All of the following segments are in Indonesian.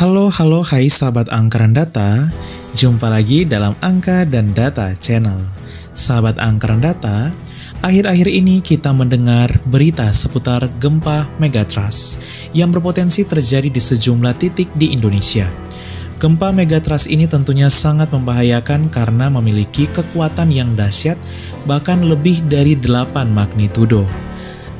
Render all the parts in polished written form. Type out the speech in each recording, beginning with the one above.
Halo, hai sahabat Angka dan Data. Jumpa lagi dalam Angka dan Data Channel. Sahabat Angka dan Data, akhir-akhir ini kita mendengar berita seputar gempa megatrust yang berpotensi terjadi di sejumlah titik di Indonesia. Gempa megatrust ini tentunya sangat membahayakan karena memiliki kekuatan yang dahsyat, bahkan lebih dari 8 magnitudo.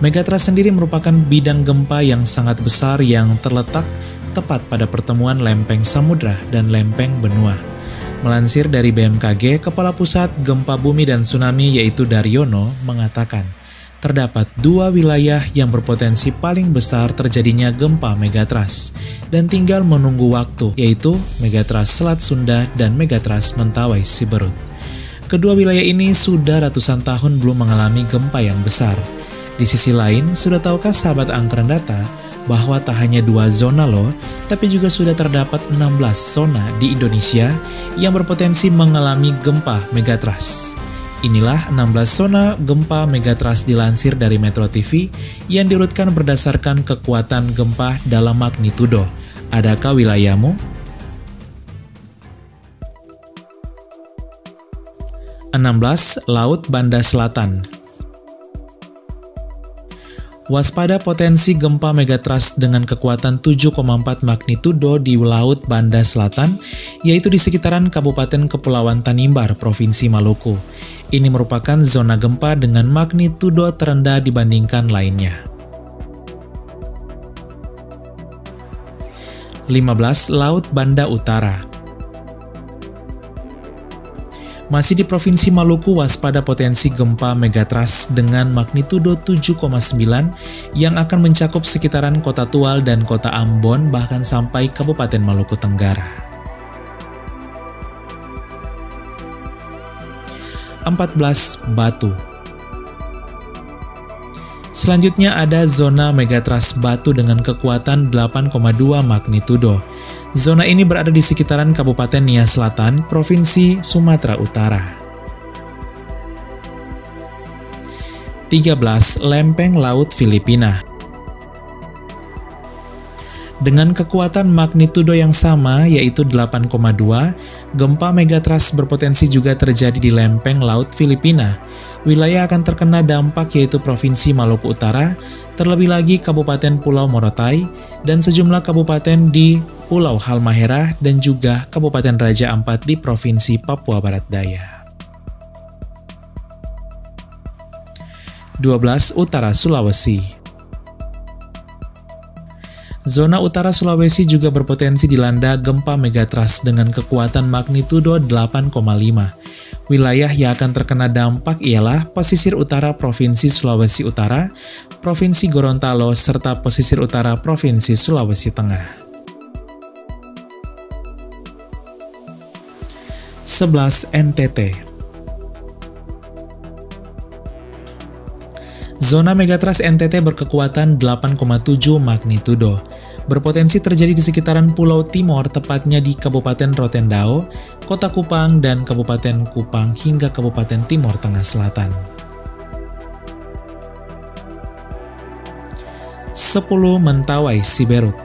Megatrust sendiri merupakan bidang gempa yang sangat besar yang terletak tepat pada pertemuan lempeng samudra dan lempeng benua. Melansir dari BMKG, Kepala Pusat Gempa Bumi dan Tsunami yaitu Daryono mengatakan, terdapat 2 wilayah yang berpotensi paling besar terjadinya gempa megatrust dan tinggal menunggu waktu, yaitu Megatrust Selat Sunda dan Megatrust Mentawai Siberut. Kedua wilayah ini sudah ratusan tahun belum mengalami gempa yang besar. Di sisi lain, sudah tahukah sahabat Angka dan Data bahwa tak hanya 2 zona loh, tapi juga sudah terdapat 16 zona di Indonesia yang berpotensi mengalami gempa megatrust. Inilah 16 zona gempa megatrust dilansir dari Metro TV yang diurutkan berdasarkan kekuatan gempa dalam magnitudo. Adakah wilayahmu? 16. Laut Banda Selatan. Waspada potensi gempa megatrust dengan kekuatan 7,4 magnitudo di Laut Banda Selatan, yaitu di sekitaran Kabupaten Kepulauan Tanimbar, Provinsi Maluku. Ini merupakan zona gempa dengan magnitudo terendah dibandingkan lainnya. 15. Laut Banda Utara. Masih di Provinsi Maluku, waspada potensi gempa megatrust dengan magnitudo 7,9 yang akan mencakup sekitaran Kota Tual dan Kota Ambon, bahkan sampai Kabupaten Maluku Tenggara. 14. Batu. Selanjutnya ada zona megatrust Batu dengan kekuatan 8,2 magnitudo. Zona ini berada di sekitaran Kabupaten Nia Selatan, Provinsi Sumatera Utara. 13. Lempeng Laut Filipina. Dengan kekuatan magnitudo yang sama, yaitu 8,2, gempa megatrust berpotensi juga terjadi di lempeng Laut Filipina. Wilayah akan terkena dampak yaitu Provinsi Maluku Utara, terlebih lagi Kabupaten Pulau Morotai, dan sejumlah kabupaten di Pulau Halmahera dan juga Kabupaten Raja Ampat di Provinsi Papua Barat Daya. 12. Utara Sulawesi. Zona utara Sulawesi juga berpotensi dilanda gempa megatrust dengan kekuatan magnitudo 8,5. Wilayah yang akan terkena dampak ialah pesisir utara Provinsi Sulawesi Utara, Provinsi Gorontalo, serta pesisir utara Provinsi Sulawesi Tengah. 11. NTT. Zona megatrust NTT berkekuatan 8,7 magnitudo. Berpotensi terjadi di sekitaran Pulau Timor, tepatnya di Kabupaten Rotendao, Kota Kupang, dan Kabupaten Kupang hingga Kabupaten Timor Tengah Selatan. 10. Mentawai Siberut.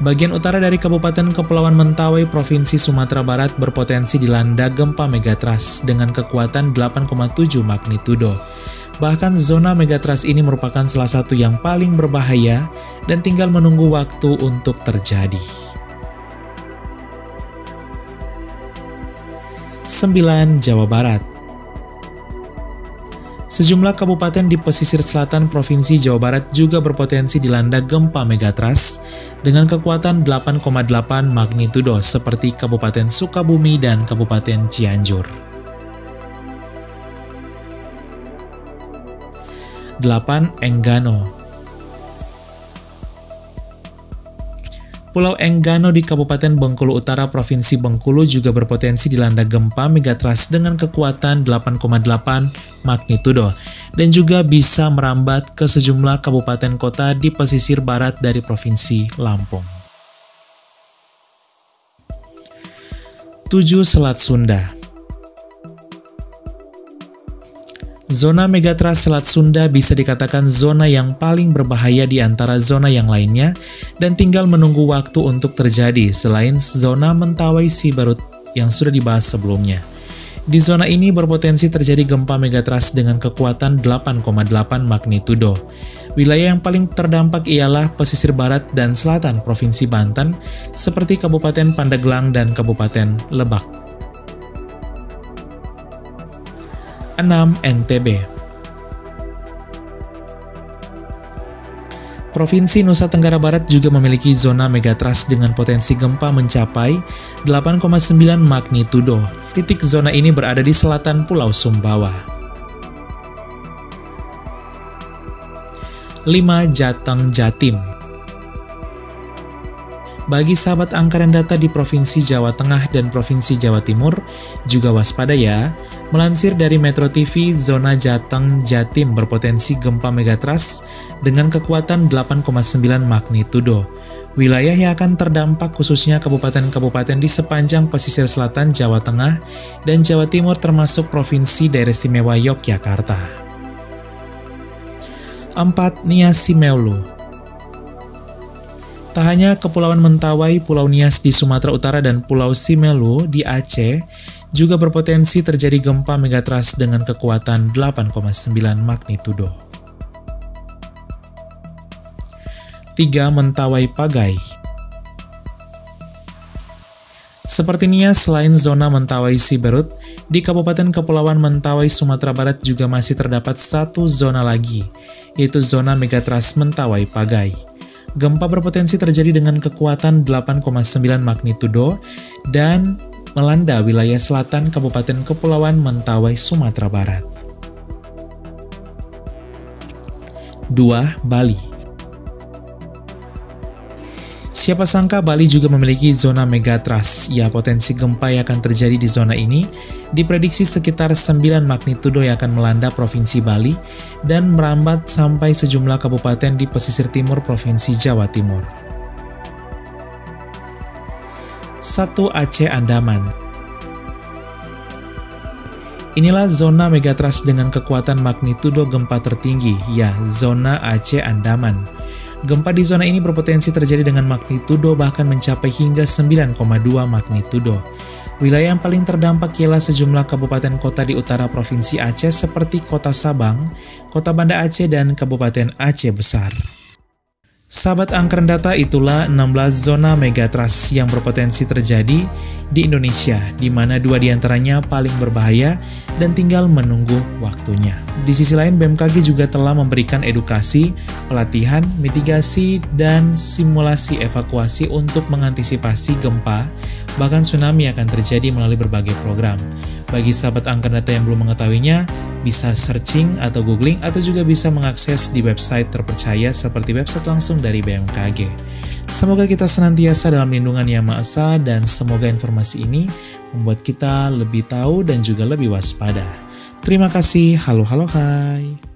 Bagian utara dari Kabupaten Kepulauan Mentawai, Provinsi Sumatera Barat berpotensi dilanda gempa megatrust dengan kekuatan 8,7 magnitudo. Bahkan zona megatrust ini merupakan salah satu yang paling berbahaya dan tinggal menunggu waktu untuk terjadi. 9. Jawa Barat. Sejumlah kabupaten di pesisir selatan Provinsi Jawa Barat juga berpotensi dilanda gempa megatrust dengan kekuatan 8,8 magnitudo seperti Kabupaten Sukabumi dan Kabupaten Cianjur. 8. Enggano. Pulau Enggano di Kabupaten Bengkulu Utara, Provinsi Bengkulu juga berpotensi dilanda gempa megatrust dengan kekuatan 8,8 magnitudo dan juga bisa merambat ke sejumlah kabupaten kota di pesisir barat dari Provinsi Lampung. 7. Selat Sunda. Zona megatrust Selat Sunda bisa dikatakan zona yang paling berbahaya di antara zona yang lainnya dan tinggal menunggu waktu untuk terjadi selain zona Mentawai Siberut yang sudah dibahas sebelumnya. Di zona ini berpotensi terjadi gempa megatrust dengan kekuatan 8,8 magnitudo. Wilayah yang paling terdampak ialah pesisir barat dan selatan Provinsi Banten seperti Kabupaten Pandeglang dan Kabupaten Lebak. 6. NTB. Provinsi Nusa Tenggara Barat juga memiliki zona megatrust dengan potensi gempa mencapai 8,9 magnitudo. Titik zona ini berada di selatan Pulau Sumbawa. 5. Jateng, Jatim. Bagi sahabat angka dan data di Provinsi Jawa Tengah dan Provinsi Jawa Timur, juga waspada ya. Melansir dari Metro TV, zona Jateng, Jatim berpotensi gempa megatrust dengan kekuatan 8,9 magnitudo. Wilayah yang akan terdampak khususnya kabupaten-kabupaten di sepanjang pesisir selatan Jawa Tengah dan Jawa Timur termasuk Provinsi Daerah Istimewa Yogyakarta. 4. Nias Simeulu. Tak hanya Kepulauan Mentawai, Pulau Nias di Sumatera Utara dan Pulau Simelu di Aceh juga berpotensi terjadi gempa megatrust dengan kekuatan 8,9 magnitudo. 3. Mentawai Pagai. Seperti Nias, selain zona Mentawai Siberut, di Kabupaten Kepulauan Mentawai, Sumatera Barat juga masih terdapat satu zona lagi, yaitu zona megatrust Mentawai Pagai. Gempa berpotensi terjadi dengan kekuatan 8,9 magnitudo dan melanda wilayah selatan Kabupaten Kepulauan Mentawai, Sumatera Barat. 2. Bali. Siapa sangka Bali juga memiliki zona megatrust. Ya, potensi gempa yang akan terjadi di zona ini diprediksi sekitar 9 magnitudo yang akan melanda Provinsi Bali dan merambat sampai sejumlah kabupaten di pesisir timur Provinsi Jawa Timur. 1. Aceh Andaman. Inilah zona megatrust dengan kekuatan magnitudo gempa tertinggi, ya, zona Aceh Andaman. Gempa di zona ini berpotensi terjadi dengan magnitudo bahkan mencapai hingga 9,2 magnitudo. Wilayah yang paling terdampak ialah sejumlah kabupaten kota di utara Provinsi Aceh seperti Kota Sabang, Kota Banda Aceh, dan Kabupaten Aceh Besar. Sahabat angker data, itulah 16 zona megatrust yang berpotensi terjadi di Indonesia, di mana 2 diantaranya paling berbahaya dan tinggal menunggu waktunya. Di sisi lain, BMKG juga telah memberikan edukasi, pelatihan, mitigasi, dan simulasi evakuasi untuk mengantisipasi gempa, bahkan tsunami akan terjadi melalui berbagai program. Bagi sahabat angker data yang belum mengetahuinya, bisa searching atau googling atau juga bisa mengakses di website terpercaya seperti website langsung dari BMKG. Semoga kita senantiasa dalam lindungan Yang Maha Esa dan semoga informasi ini membuat kita lebih tahu dan juga lebih waspada. Terima kasih, halo hai.